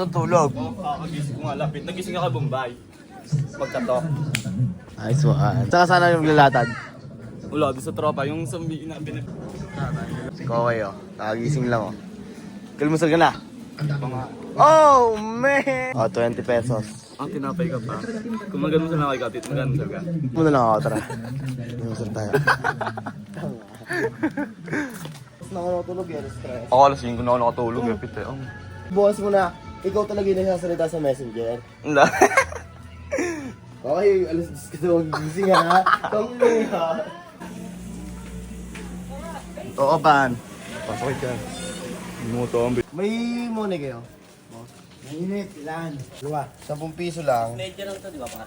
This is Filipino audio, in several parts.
Tutulog. Kagising ko nga lapit. Nagising ako Bombay. Pagkatok. Nice one. Saka sana yung lalatad. Wala, doon sa tropa. Yung zombie na binip. Okay oh. Nakagising lang oh. Kalmusal ka na. Oh man! Oh, 20 pesos. Tinapay ka pa. Kung magano sa lang kay Katit, magano sa ka. Muna lang ako, tara. Kalmusal tayo. Na ako nakatulog eh, stress. Ako alas 5 na ako nakatulog eh, pite. Bukas mo na, ikaw talaga yung nagsasalita sa messenger. Hindi. Okay, alas 10 ka daw magising ha. Kami ha. Oo, pan. Pasok ka. Muto ang May money kayo? Mainit, ilan? Dua. 10 piso lang. Medyo lang ito, di ba pa?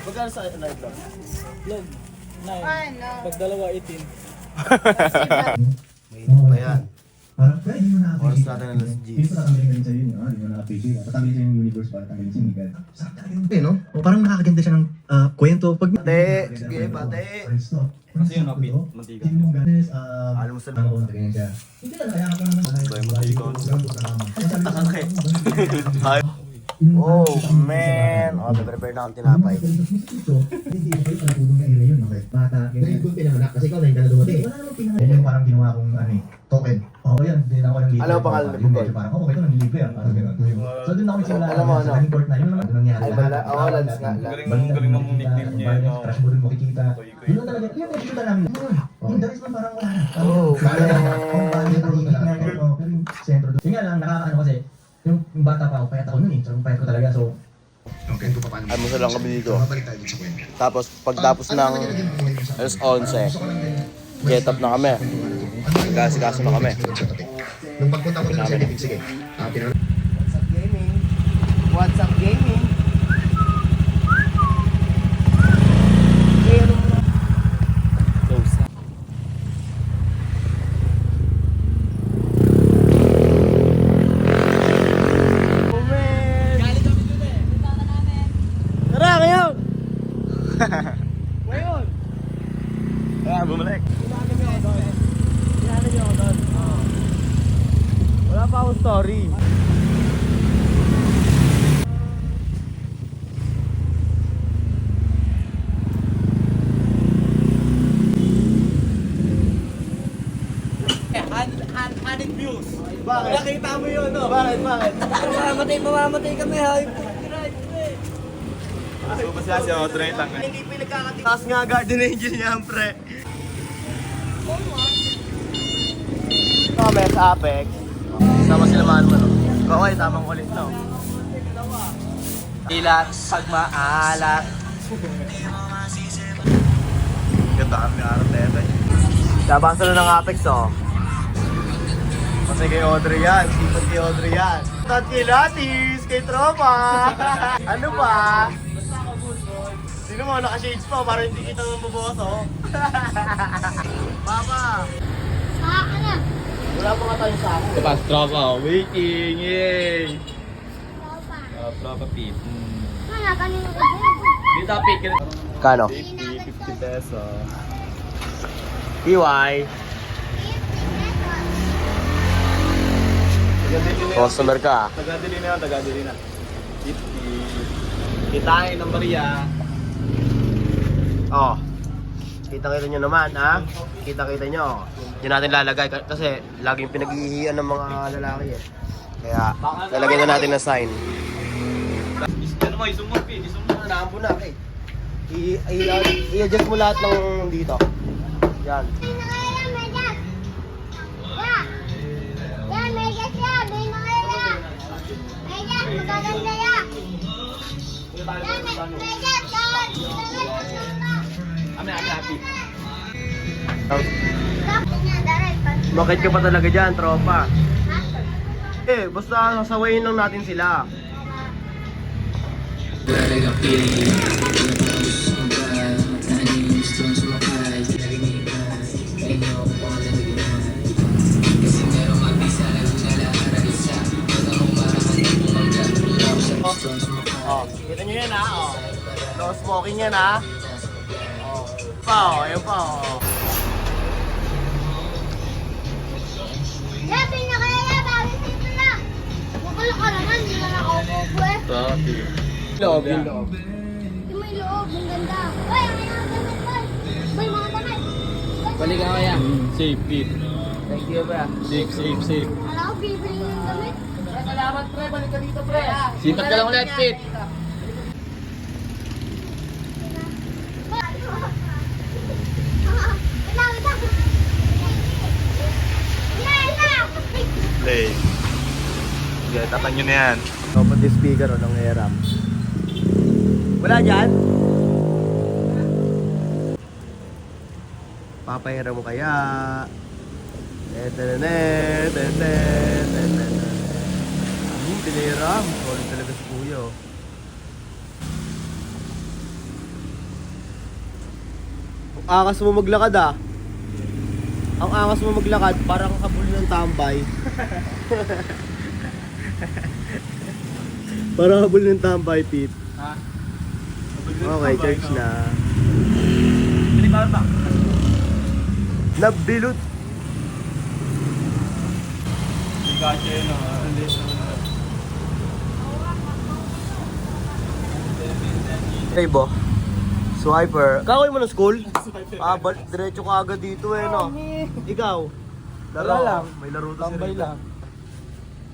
Magkano sa night vlog? Vlog. 9. Pag dalawa, 18. Mainit pa yan. Parang, kaya hindi mo Oras na-appreciate. natin alas 10. Hindi ko tatanggalin ka rin sa'yo, no? Hindi mo na-appreciate. Tatanggalin sa'yo yung universe para tanggalin si Miguel. Sarap talaga yung no? O parang nakakaganda siya ng kwento. Pag... Pate! Sige, pate! Kasi yung napit, mantika. Hindi mo ganes, Alam mo sa ano, ganyan siya. Hindi lang, kaya ka pa naman. Ba yung mantika? Takang ka eh. Oh, man! Oh, prepare na akong tinapay. Hindi ko kayo palagudong na area yun, okay? Bata, ganyan. Kung pinanganak, kasi ikaw na yung dumating. Wala namang pinanganak. Yan yung parang ginawa kong, token. Oo, yan. Din ako ng libre. Alam mo pangalan ng Yung Bukol? medyo parang, okay, ito nanlilibre ah. Parang gano'n. So, doon ako nagsimula. Alam mo, ano? Sa running court na, yun naman doon nangyari. Ay, bala. Oo, Lance nga. Galing na mong nickname niya. Crush mo doon makikita. Yun lang talaga. Yun yung kita namin. Yung the rest man parang wala na. Oh, Kung tahimik na pero yung sentro doon. Yun nga lang, nakakaano kasi, yung bata pa ako, payat ako nun eh. So, payat ko talaga. So, okay, ito pa paano? almusal lang kami dito. Mabalik tayo dun sa kwento. Tapos, pagtapos ng alas 11, get up na kami. Nagkasikaso na kami. Nung pagpunta ko doon sa meeting, sige. What's up gaming? What's up gaming? Tara, ngayon! Ngayon! Bumalik. Wala pa akong story. Added views. Bakit? Nakita mo yun, no? Bakit? Mamamatay kami, ha? So, basta si Audrey lang. Hindi pinagkakating. Taas nga Guardian Angel niya, pre. Kami sa Apex. Sama sila Manuel. Okay, tamang ulit na. Ilat, pagmaalat. Ganda kami Arteta. Labang sila ng Apex, oh. Kasi kay Audrey yan. Sipag kay Audrey yan. Tat kay Latis, kay Tropa. Ano ba? Sino mo, naka-shades pa para hindi kita ng buboso. Papa! Saka na. Wala pa nga tayong sako. Tapos tropa, waiting, yay! Tropa. Tropa pip. Wala kanina ko. Dito pick. Kano? 50 pesos. PY. Customer ka. Tagadili na, tagadili na. 50. Kitain ng Maria. Oh. Kita-kita nyo naman, ha? Kita-kita nyo. Diyan natin lalagay kasi laging pinag-iihiyan ng mga lalaki eh. Kaya lalagay na natin na sign. Ano mo, isumot, Pin. Isumot. Naampo na, eh. I-adjust mo lahat ng dito. Yan. Sino kaya medyas? Ya. Yan, medyas ya. Bino kaya. Medyas, magaganda ya. Yan, medyas. Yan. Ame, happy. Tapos niya, daray. Bakit ka pa talaga dyan, tropa? Eh, basta sasawayin lang natin sila. Oh, kita nyo yan ha, oh. No smoking yan ha. Oh. Pa, oh, ayun pa, oh. Ya, bino kaya ya. Bagay dito na. ka naman, hindi na nakaupo eh. Loob, yung loob. Yung may loob, ang ganda. Uy, ang mga damit, boy. Boy, mga damit. Balik ka kaya. Safe, Pete. Thank you, bro. Safe, safe, safe. Alam ko, bibili ng damit. Salamat, pre. Balik ka dito, pre. Sipat ka lang ulit, Pete. Play. Sige, tapan nyo na yan. Dapat yung speaker o ng ERAM. Wala dyan? Papahira mo kaya? Piniram. Solid talaga si Kuya. Oh. Ang angas mo maglakad ah. Ang angas mo maglakad, parang kabul ng tambay. Parang habol ng tambay, Pete. Ha? Okay, church na. Balik ka ba? Nabilot. Hindi kasi yun, Hey, bo. Swiper. Kakawin mo ng school? Diretso ka agad dito eh, no? Ikaw? Wala lang. May laro to Tambay lang.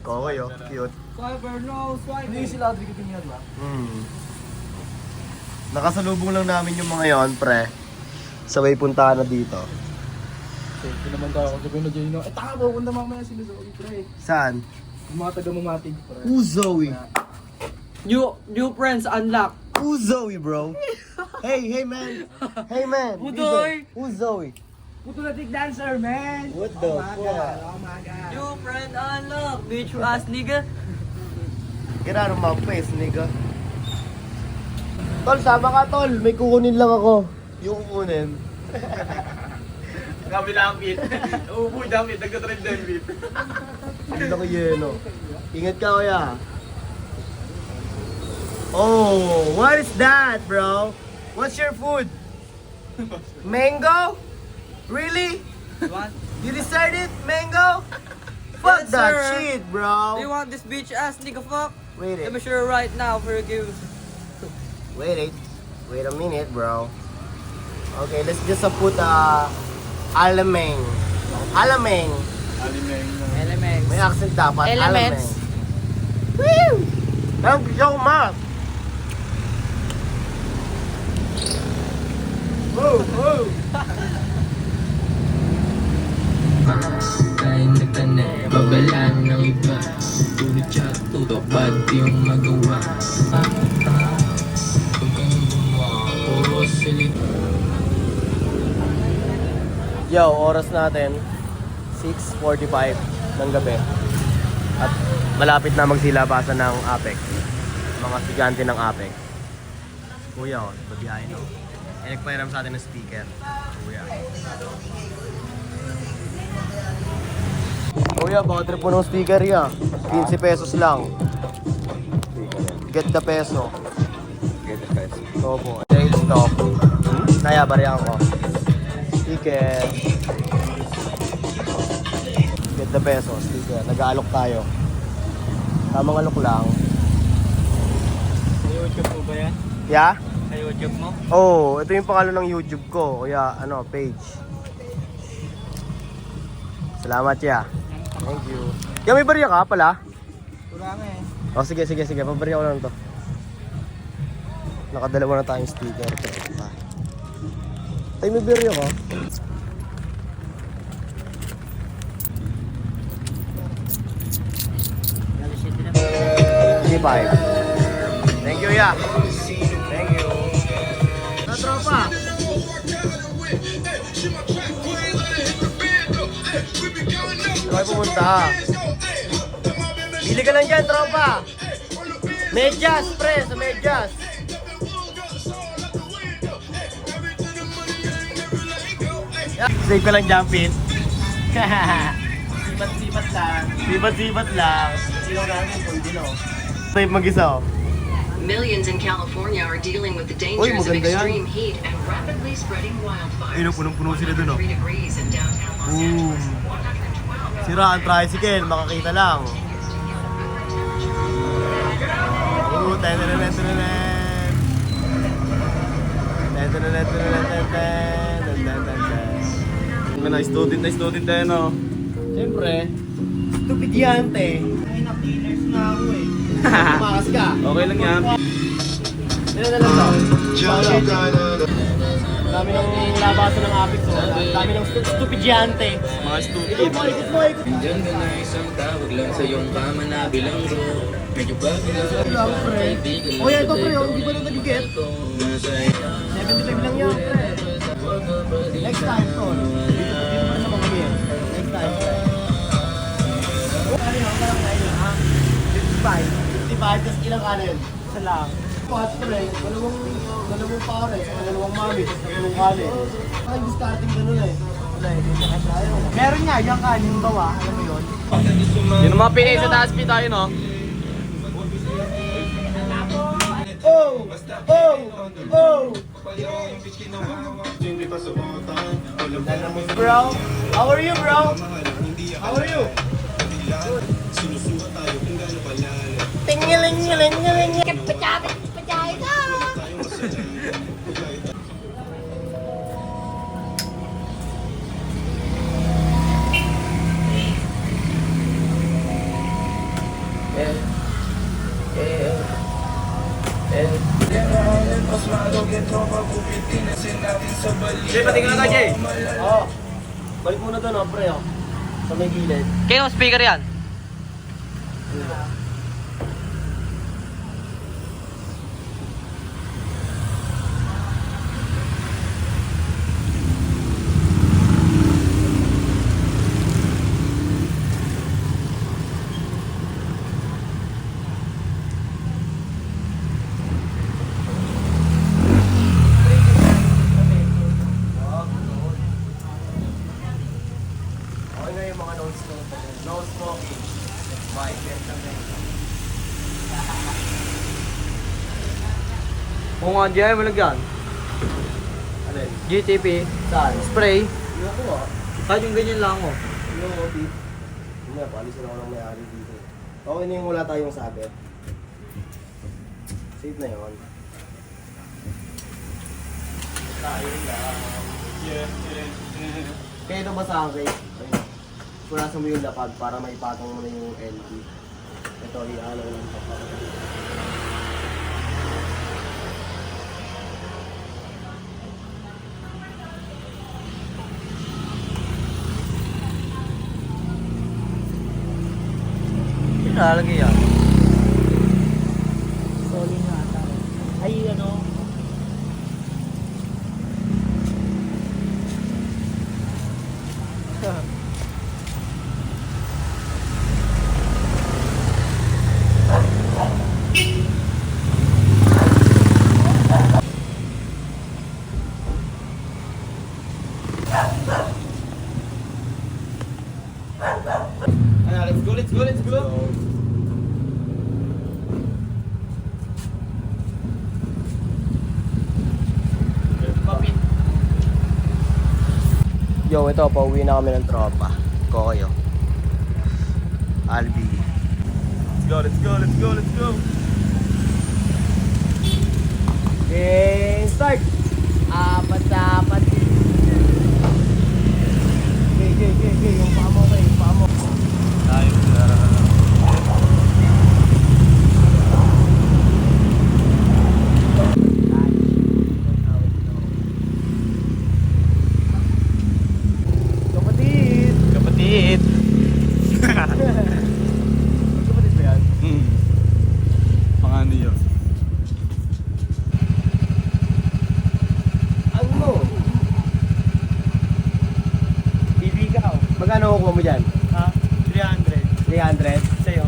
Kakaway, oh. Cute. Swiper, no, swiper. Hindi sila Adri kitingin ba? Nakasalubong lang namin yung mga yon, pre. Sabay punta na dito. Safety naman tayo. Sabihin na Jano. Eh, taka po. Punta mamaya sila Zoe, pre. Saan? Yung mga taga-mamatig, pre. Who's Zoe? New friends unlock. Who's Zoe, bro? Hey man. Hey, man. Udoy. Who's Zoe? Putunatic dancer, man. What the fuck? Oh my God. New friend unlock. Bitch ass nigga. Get out of my face, nigga. Tol, sama ka, tol. May kukunin lang ako. Yung kukunin. Kabila ang Pete. Uupo dyan, Pete. Nagka-drive din, Pete. Ang laki yelo. Ingat ka, kuya. Oh, what is that, bro? What's your food? Mango? Really? Want? You decided mango? Fuck Yes, that sir. shit, bro. Do you want this bitch ass nigga fuck? Wait Let it. me show you right now for you. Wait it. Wait a minute, bro. Okay, let's just put alamang. Alamang. Elements. May accent dapat. Elements. Alamang. Woo! Thank you so much. Woo! Woo! Tayo nagtanim, babala ng iba. Tulad siya, tutupad yung magawa. Huwag kang gumawa, puro silip. Yo, oras natin 6:45 ng gabi. At malapit na magsilabasan ng APEC. Mga estudyante ng APEC. Kuya, oh, babiyahin no. Eh, nagpairam sa atin ng speaker. Kuya. Kuya, baka trip mo ng speaker ya. 15 pesos lang. Get the peso. Get the peso. Opo. Tail stop. Nayabarihan ko. Speaker. Get the peso. Speaker. Nag-aalok tayo. Tamang alok lang. Sa YouTube mo ba yan? Yeah? Sa YouTube mo? Oh, ito yung pangalan ng YouTube ko. Kaya, page. Salamat, ya. Thank you. Kaya may barya ka pala? Wala nga eh. Oh, sige. Pabarya ko lang to. Nakadalawa na tayong sticker. Tay, may barya ka? G5. Thank you, ya. Thank you. Sa tropa. Saan pumunta? Bili ka lang dyan, tropa. Medyas, pre, sa medyas. Save ka lang dyan, Pete. Sipat-sipat lang. Sibat-sibat lang. Sino namin kung dino. Save mag-isa, oh. Millions in California are dealing with the Uy, dangers of maganda yan. extreme heat and rapidly spreading wildfires. Ayun, punong-puno sila dun, oh. 103 degrees in downtown Los Boom. Angeles. 112 Sira ang tricycle, makakita lang. continues to near record temperatures. Na student tayo, no? Siyempre, estupidyante. Ay, na-cleaners na ako eh. Tumakas ka. Okay lang yan. Ilan na lang to? Dami ng labasan ng Apex. Dami ng estupidyante. Mga stupid. Ikot mo. Diyan ka na isang tawag lang sa iyong kama na bilanggo. Medyo bago na O yan, ito pre, hindi ba na nag-get? 75 lang yan, pre. Next time, tol. Dito pa sa mga beer. Next time, pre. Ano yung parang ngayon, ha? 55. 55, tapos ilang kanin? Isa lang. Hot pre, dalawang pare, saka dalawang mami, tapos dalawang kanin. Parang discarding ganun eh. Wala, hindi na tayo. Meron nga, yung kanin bawa, alam mo yun? Yun ang mga PA sa taas P tayo, no? Bro, how are you, bro? How are you? Tingiling. Pachay ka! Jay, patingin na tayo, Jay! Oh. Balik muna doon, oh, pre, oh. Sa may gilid. Kayo, speaker yan. Okay na yung mga no smoking. Mic, yan kami. Kung nga dyan, walang yan. Alin? GTP, Saan? spray. Hindi ako, ah. Kahit yung ganyan lang, oh. Hindi ako, Pete. Hindi na, palisin ako ng may-ari dito. Okay na yung wala tayong sabi. Safe na yun. Tayo lang. Kaya ito ba sa akin? Ayun. Purasan mo yung lapag para maipatong mo na yung LP. Ito, i-ano lang ito. Pinalagay yan. Sorry nga ata. Ay, ano? Let's go. Yo, ito, pauwi na kami ng tropa. Koyo. Albi. Let's go! Okay, start! Apat. Okay. Yung paa mo, yung paa mo. Tayo na. Kapatid! Kapatid Kapatid ba yan? Pangano yun? Ano? Ibigaw. Magkano kukuha mo dyan? Ha? 300. 300? Sa'yo.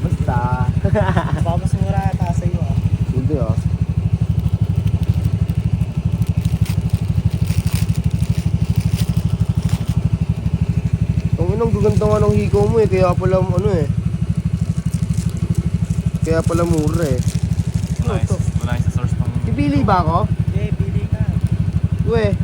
Basta. Baka mas mura ata sa'yo ah. Hindi oh. Ang gaganda nga ng hikaw mo eh, kaya pala ano eh. Kaya pala mura eh. Wala yung sa source pang... Pipili ba ako? Okay, pili ka. Uwe.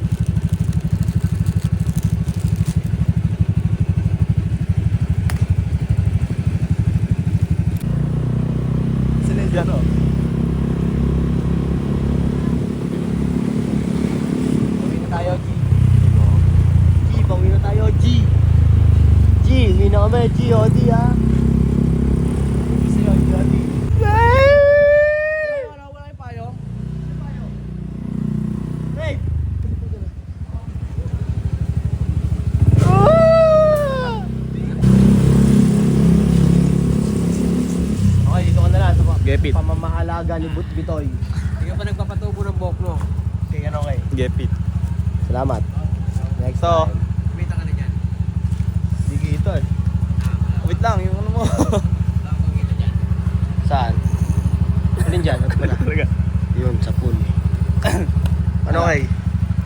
Sila dyan, oh. may GOD ah. Kasi yun, yun. Wala yung payo. Hey! Okay, dito ka na lang. Gepit. Pamamahalaga ni Bitoy. Hindi ka pa nagpapatubo ng boklo. Okay, ano okay? Gepit. Salamat. Next So, time. Kumita ka na dyan. Sige ito eh. wait lang, yung ano mo. Saan? Alin dyan? Wala. Yun, sa pool. Ano okay?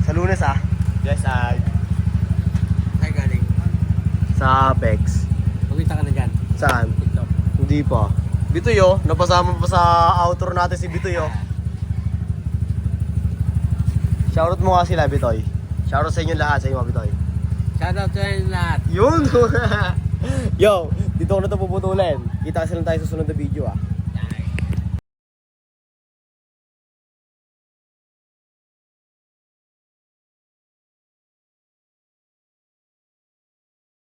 Sa Lunes ah. Yes, Ay, galing. Sa Apex. Kumita ka na dyan. Saan? TikTok. Hindi pa. Bitoy oh, napasama pa sa outro natin si Bitoy oh. Shoutout mo nga sila Bitoy. Shoutout sa inyo lahat, sa inyo mga Bitoy. Shoutout sa inyo lahat. Yun! Yo, dito ko na ito puputulin. Kita kasi lang tayo sa sunod na video ah.